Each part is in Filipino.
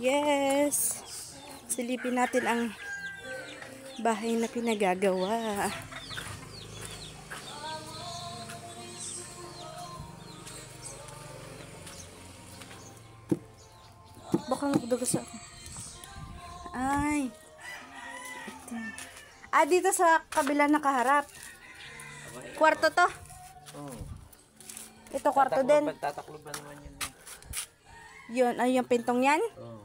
Yes! Silipin natin ang bahay na pinagagawa. Baka nagdagas ako. Ay. Ito. Dito sa kabila na kaharap. Kwarto to? Oo. Ito kwarto din. Tataklo ba naman yun? Yun, ay yung pintong yan? Oo.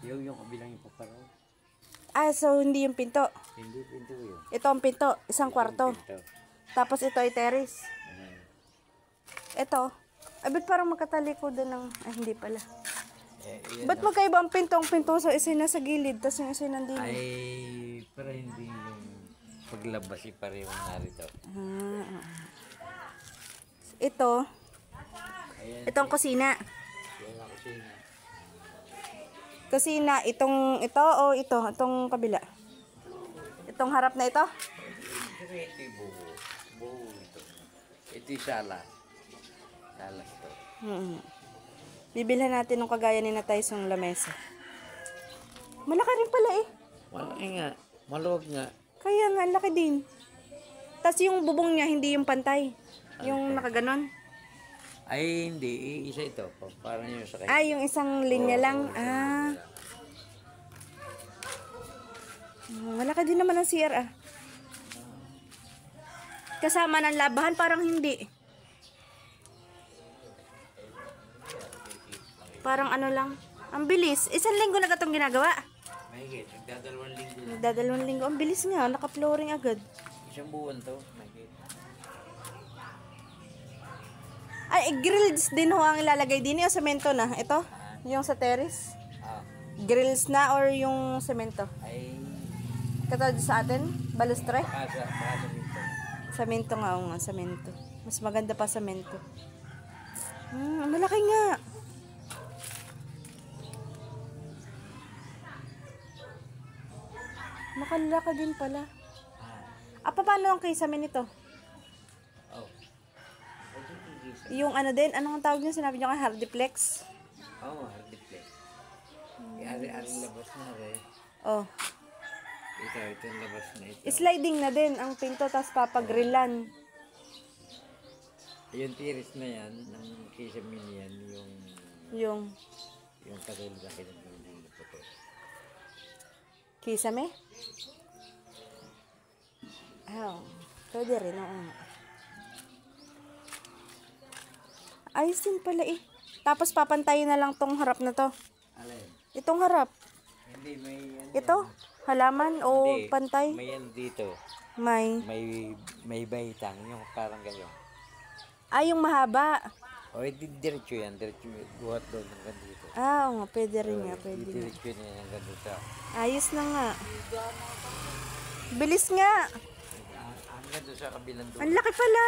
Yung kabilang yung paparaw. So hindi yung pinto. Hindi pinto yun. Ito ang pinto, isang kwarto. Pinto. Tapos ito ay terrace. Ito. Ba't parang magkatalikodan ng... hindi pala. Ba't magkaiba ang pinto? Ang pinto sa isa nasa gilid, tapos yung isa nandito. Ay, para hindi yung paglabas parehong narito. Ito. Ayan, Itong kusina. yan ang kusina. Kusina, ito o itong kabila. Itong harap na ito. Ito yung buo. Buo ito. Ito yung sala. Salas ito. Bibilhan natin ng kagaya ni na Tysong lamesa. Malaki rin pala eh. Malaki nga. Maluwag nga. Kaya nga, laki din. Tapos yung bubong niya, hindi yung pantay. Yung nakaganon. Ay, hindi. Isa ito. Parang yung sa Yung isang linya lang. Malaki din naman ang CR Kasama ng labahan, parang hindi. Parang ano lang. Ang bilis. Isang linggo na itong ginagawa. Mahigit. Nagdadalawang linggo. Nagdadalawang linggo. Ang bilis nga. Naka-flooring agad. Isang buwan to. Mahigit. Grills din ho ang ilalagay din. Yung semento na. Ito. Yung sa terrace. Grills na or yung semento. Ay. Katulad sa atin. Balustre. Baka dito. Semento nga. Semento. Mas maganda pa semento. Malaki nga. Makalaki din pala. Paano ang kisame nito? Yung ano din, anong tawag niyo? Sinabi niyo kay hardiplex? Hardiplex. Ari-ari labas na rin. Ito yung labas na ito. Sliding na din ang pinto, tapos papagrillan. Yung tiris na yan, ng kisame niyan, yung katulad ng kinagulong na puto. Kisame? Pwede rin, ayos din pala eh. Tapos papantayin na lang tong harap na to. Alin? Itong harap. Hindi, may yan. Ito? Halaman o Hindi, pantay? may yan dito. May baitang, yung parang ganyan. yung mahaba. Diretso yan. Diretso buhat doon hanggang dito. Oo nga, pwede rin nga. Pwede nga. Diretso niya hanggang dito. Ayos na nga. Bilis nga. Hanggang doon sa kabilang doon. Ang laki pala.